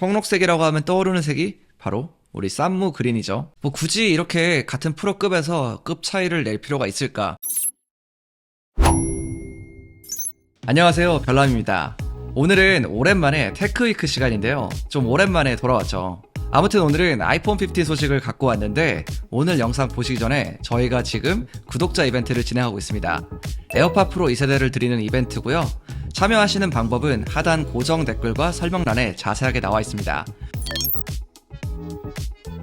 청록색이라고 하면 떠오르는 색이 바로 우리 쌈무 그린이죠. 뭐 굳이 이렇게 같은 프로급에서 급 차이를 낼 필요가 있을까? 안녕하세요, 별남입니다. 오늘은 오랜만에 테크위크 시간인데요. 좀 오랜만에 돌아왔죠. 아무튼 오늘은 아이폰 15 소식을 갖고 왔는데, 오늘 영상 보시기 전에 저희가 지금 구독자 이벤트를 진행하고 있습니다. 에어팟 프로 2세대를 드리는 이벤트고요. 참여하시는 방법은 하단 고정 댓글과 설명란에 자세하게 나와 있습니다.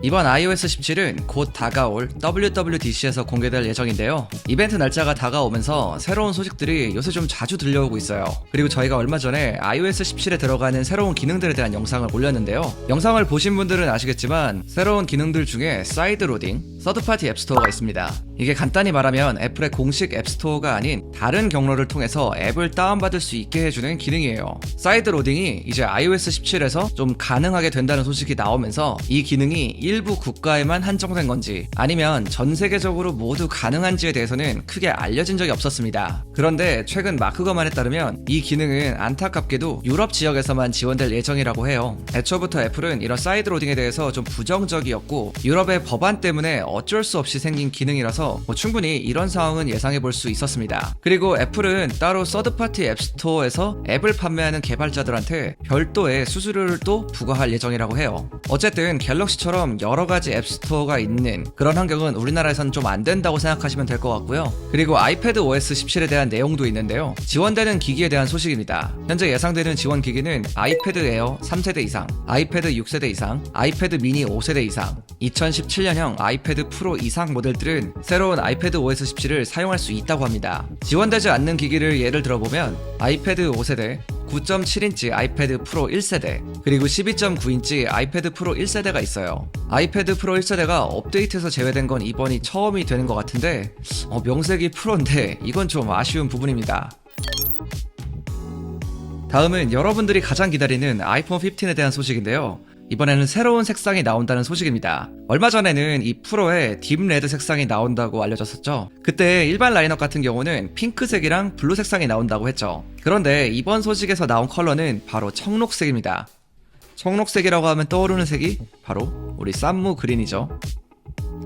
이번 iOS 17은 곧 다가올 WWDC에서 공개될 예정인데요. 이벤트 날짜가 다가오면서 새로운 소식들이 요새 좀 자주 들려오고 있어요. 그리고 저희가 얼마 전에 iOS 17에 들어가는 새로운 기능들에 대한 영상을 올렸는데요. 영상을 보신 분들은 아시겠지만 새로운 기능들 중에 사이드 로딩, 서드파티 앱스토어가 있습니다. 이게 간단히 말하면 애플의 공식 앱스토어가 아닌 다른 경로를 통해서 앱을 다운받을 수 있게 해주는 기능이에요. 사이드 로딩이 이제 iOS 17에서 좀 가능하게 된다는 소식이 나오면서 이 기능이 일부 국가에만 한정된 건지 아니면 전 세계적으로 모두 가능한지에 대해서는 크게 알려진 적이 없었습니다. 그런데 최근 마크거만에 따르면 이 기능은 안타깝게도 유럽 지역에서만 지원될 예정이라고 해요. 애초부터 애플은 이런 사이드 로딩에 대해서 좀 부정적이었고 유럽의 법안 때문에 어쩔 수 없이 생긴 기능이라서 충분히 이런 상황은 예상해 볼 수 있었습니다. 그리고 애플은 따로 서드파티 앱스토어에서 앱을 판매하는 개발자들한테 별도의 수수료를 또 부과할 예정이라고 해요. 어쨌든 갤럭시처럼 여러가지 앱스토어가 있는 그런 환경은 우리나라에선 좀 안 된다고 생각하시면 될 것 같고요. 그리고 아이패드 OS 17에 대한 내용도 있는데요. 지원되는 기기에 대한 소식입니다. 현재 예상되는 지원 기기는 아이패드 에어 3세대 이상, 아이패드 6세대 이상, 아이패드 미니 5세대 이상, 2017년형 아이패드 프로 이상 모델들은 새로운 아이패드 OS 17을 사용할 수 있다고 합니다. 지원되지 않는 기기를 예를 들어보면 아이패드 5세대, 9.7인치 아이패드 프로 1세대, 그리고 12.9인치 아이패드 프로 1세대가 있어요. 아이패드 프로 1세대가 업데이트에서 제외된 건 이번이 처음이 되는 것 같은데 명색이 프로인데 이건 좀 아쉬운 부분입니다. 다음은 여러분들이 가장 기다리는 아이폰 15에 대한 소식인데요. 이번에는 새로운 색상이 나온다는 소식입니다. 얼마 전에는 이 프로에 딥 레드 색상이 나온다고 알려졌었죠. 그때 일반 라인업 같은 경우는 핑크색이랑 블루 색상이 나온다고 했죠. 그런데 이번 소식에서 나온 컬러는 바로 청록색입니다. 청록색이라고 하면 떠오르는 색이 바로 우리 쌈무 그린이죠.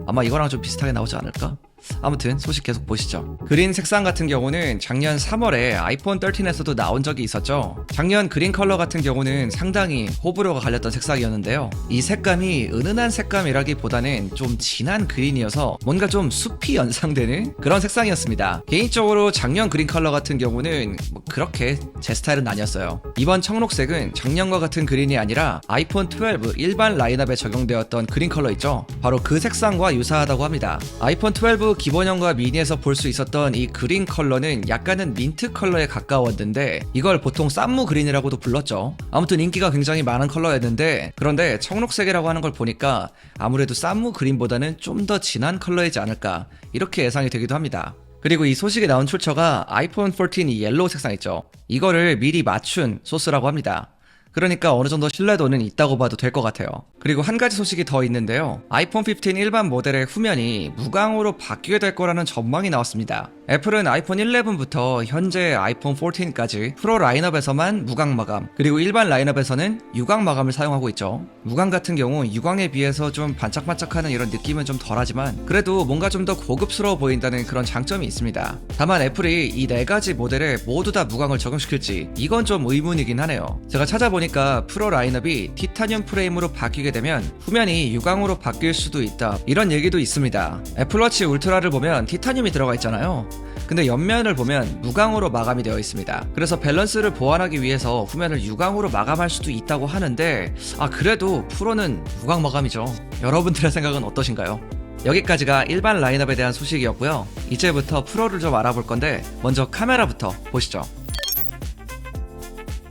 아마 이거랑 좀 비슷하게 나오지 않을까? 아무튼 소식 계속 보시죠. 그린 색상 같은 경우는 작년 3월에 아이폰 13에서도 나온 적이 있었죠. 작년 그린 컬러 같은 경우는 상당히 호불호가 갈렸던 색상이었는데요. 이 색감이 은은한 색감이라기보다는 좀 진한 그린이어서 뭔가 좀 숲이 연상되는 그런 색상이었습니다. 개인적으로 작년 그린 컬러 같은 경우는 그렇게 제 스타일은 아니었어요. 이번 청록색은 작년과 같은 그린이 아니라 아이폰 12 일반 라인업에 적용되었던 그린 컬러 있죠. 바로 그 색상과 유사하다고 합니다. 아이폰 12 기본형과 미니에서 볼 수 있었던 이 그린 컬러는 약간은 민트 컬러에 가까웠는데 이걸 보통 쌈무 그린이라고도 불렀죠. 아무튼 인기가 굉장히 많은 컬러였는데, 그런데 청록색이라고 하는 걸 보니까 아무래도 쌈무 그린보다는 좀 더 진한 컬러이지 않을까 이렇게 예상이 되기도 합니다. 그리고 이 소식에 나온 출처가 아이폰 14 이 옐로우 색상 있죠. 이거를 미리 맞춘 소스라고 합니다. 그러니까 어느 정도 신뢰도는 있다고 봐도 될 것 같아요. 그리고 한 가지 소식이 더 있는데요. 아이폰 15 일반 모델의 후면이 무광으로 바뀌게 될 거라는 전망이 나왔습니다. 애플은 아이폰 11부터 현재 아이폰 14까지 프로 라인업에서만 무광 마감, 그리고 일반 라인업에서는 유광 마감을 사용하고 있죠. 무광 같은 경우 유광에 비해서 좀 반짝반짝하는 이런 느낌은 좀 덜하지만 그래도 뭔가 좀 더 고급스러워 보인다는 그런 장점이 있습니다. 다만 애플이 이 네 가지 모델에 모두 다 무광을 적용시킬지 이건 좀 의문이긴 하네요. 제가 찾아보니까 프로 라인업이 티타늄 프레임으로 바뀌게 되면 후면이 유광으로 바뀔 수도 있다, 이런 얘기도 있습니다. 애플워치 울트라를 보면 티타늄이 들어가 있잖아요. 근데 옆면을 보면 무광으로 마감이 되어 있습니다. 그래서 밸런스를 보완하기 위해서 후면을 유광으로 마감할 수도 있다고 하는데 그래도 프로는 무광 마감이죠. 여러분들의 생각은 어떠신가요? 여기까지가 일반 라인업에 대한 소식이었고요. 이제부터 프로를 좀 알아볼 건데 먼저 카메라부터 보시죠.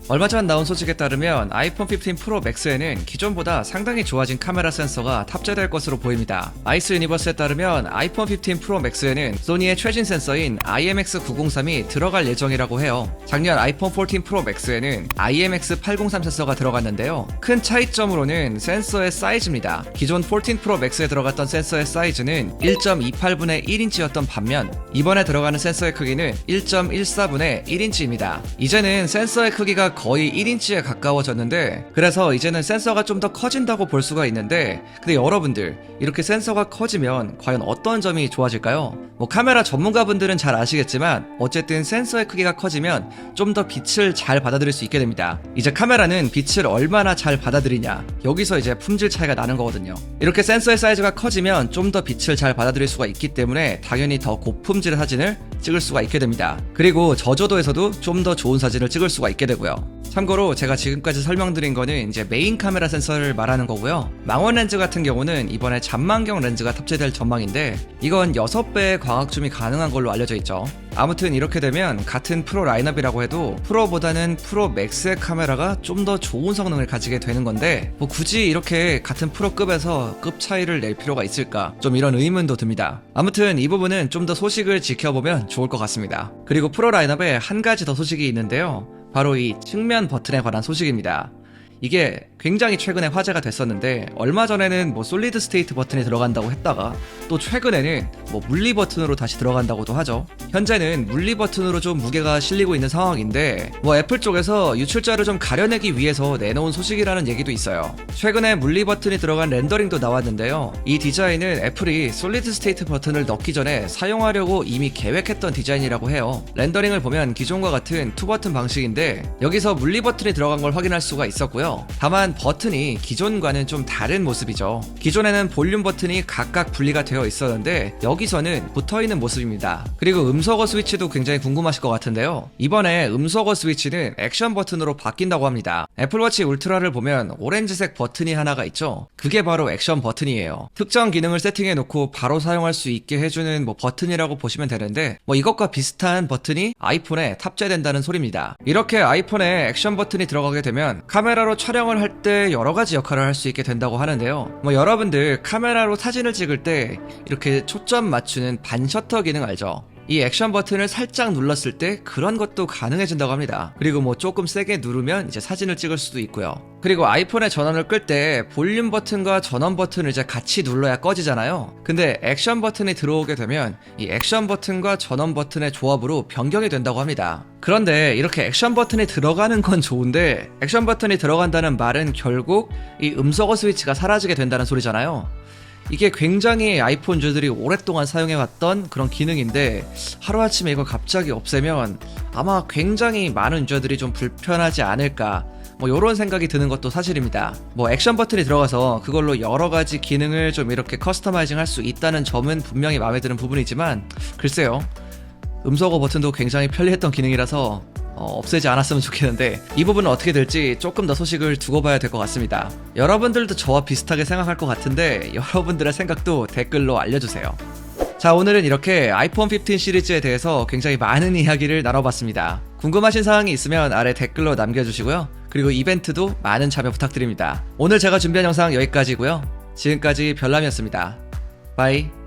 얼마 전 나온 소식에 따르면 아이폰 15 프로 맥스에는 기존보다 상당히 좋아진 카메라 센서가 탑재될 것으로 보입니다. 아이스 유니버스에 따르면 아이폰 15 프로 맥스에는 소니의 최신 센서인 IMX903이 들어갈 예정이라고 해요. 작년 아이폰 14 프로 맥스에는 IMX803 센서가 들어갔는데요. 큰 차이점으로는 센서의 사이즈입니다. 기존 14 프로 맥스에 들어갔던 센서의 사이즈는 1.28분의 1인치였던 반면 이번에 들어가는 센서의 크기는 1.14분의 1인치입니다. 이제는 센서의 크기가 거의 1인치에 가까워졌는데, 그래서 이제는 센서가 좀 더 커진다고 볼 수가 있는데, 근데 여러분들 이렇게 센서가 커지면 과연 어떤 점이 좋아질까요? 뭐 카메라 전문가분들은 잘 아시겠지만 어쨌든 센서의 크기가 커지면 좀 더 빛을 잘 받아들일 수 있게 됩니다. 이제 카메라는 빛을 얼마나 잘 받아들이냐, 여기서 이제 품질 차이가 나는 거거든요. 이렇게 센서의 사이즈가 커지면 좀 더 빛을 잘 받아들일 수가 있기 때문에 당연히 더 고품질의 사진을 찍을 수가 있게 됩니다. 그리고 저조도에서도 좀 더 좋은 사진을 찍을 수가 있게 되고요. 참고로 제가 지금까지 설명드린 거는 이제 메인 카메라 센서를 말하는 거고요. 망원 렌즈 같은 경우는 이번에 잔망경 렌즈가 탑재될 전망인데, 이건 6배의 광학 줌이 가능한 걸로 알려져 있죠. 아무튼 이렇게 되면 같은 프로 라인업이라고 해도 프로보다는 프로 맥스의 카메라가 좀 더 좋은 성능을 가지게 되는 건데, 뭐 굳이 이렇게 같은 프로급에서 급 차이를 낼 필요가 있을까, 좀 이런 의문도 듭니다. 아무튼 이 부분은 좀 더 소식을 지켜보면 좋을 것 같습니다. 그리고 프로 라인업에 한 가지 더 소식이 있는데요, 바로 이 측면 버튼에 관한 소식입니다. 이게 굉장히 최근에 화제가 됐었는데, 얼마 전에는 뭐 솔리드 스테이트 버튼이 들어간다고 했다가 또 최근에는 뭐 물리 버튼으로 다시 들어간다고도 하죠. 현재는 물리 버튼으로 좀 무게가 실리고 있는 상황인데, 뭐 애플 쪽에서 유출자를 좀 가려내기 위해서 내놓은 소식이라는 얘기도 있어요. 최근에 물리 버튼이 들어간 렌더링도 나왔는데요, 이 디자인은 애플이 솔리드 스테이트 버튼을 넣기 전에 사용하려고 이미 계획했던 디자인이라고 해요. 렌더링을 보면 기존과 같은 투 버튼 방식인데, 여기서 물리 버튼이 들어간 걸 확인할 수가 있었고요. 다만 버튼이 기존과는 좀 다른 모습이죠. 기존에는 볼륨 버튼이 각각 분리가 되어 있었는데 여기서는 붙어있는 모습입니다. 그리고 음소거 스위치도 굉장히 궁금하실 것 같은데요, 이번에 음소거 스위치는 액션 버튼으로 바뀐다고 합니다. 애플워치 울트라를 보면 오렌지색 버튼이 하나가 있죠. 그게 바로 액션 버튼이에요. 특정 기능을 세팅해 놓고 바로 사용할 수 있게 해주는 뭐 버튼이라고 보시면 되는데, 뭐 이것과 비슷한 버튼이 아이폰에 탑재된다는 소리입니다. 이렇게 아이폰에 액션 버튼이 들어가게 되면 카메라로 촬영을 할 때 여러 가지 역할을 할 수 있게 된다고 하는데요, 뭐 여러분들 카메라로 사진을 찍을 때 이렇게 초점 맞추는 반셔터 기능 알죠? 이 액션 버튼을 살짝 눌렀을 때 그런 것도 가능해진다고 합니다. 그리고 뭐 조금 세게 누르면 이제 사진을 찍을 수도 있고요. 그리고 아이폰의 전원을 끌 때 볼륨 버튼과 전원 버튼을 이제 같이 눌러야 꺼지잖아요. 근데 액션 버튼이 들어오게 되면 이 액션 버튼과 전원 버튼의 조합으로 변경이 된다고 합니다. 그런데 이렇게 액션 버튼이 들어가는 건 좋은데, 액션 버튼이 들어간다는 말은 결국 이 음소거 스위치가 사라지게 된다는 소리잖아요. 이게 굉장히 아이폰 유저들이 오랫동안 사용해왔던 그런 기능인데, 하루아침에 이걸 갑자기 없애면 아마 굉장히 많은 유저들이 좀 불편하지 않을까, 뭐 요런 생각이 드는 것도 사실입니다. 뭐 액션 버튼이 들어가서 그걸로 여러가지 기능을 좀 이렇게 커스터마이징 할 수 있다는 점은 분명히 마음에 드는 부분이지만, 글쎄요, 음소거 버튼도 굉장히 편리했던 기능이라서 없애지 않았으면 좋겠는데, 이 부분은 어떻게 될지 조금 더 소식을 두고 봐야 될 것 같습니다. 여러분들도 저와 비슷하게 생각할 것 같은데 여러분들의 생각도 댓글로 알려주세요. 자, 오늘은 이렇게 아이폰 15 시리즈에 대해서 굉장히 많은 이야기를 나눠봤습니다. 궁금하신 사항이 있으면 아래 댓글로 남겨주시고요, 그리고 이벤트도 많은 참여 부탁드립니다. 오늘 제가 준비한 영상 여기까지고요, 지금까지 별남이었습니다. 바이.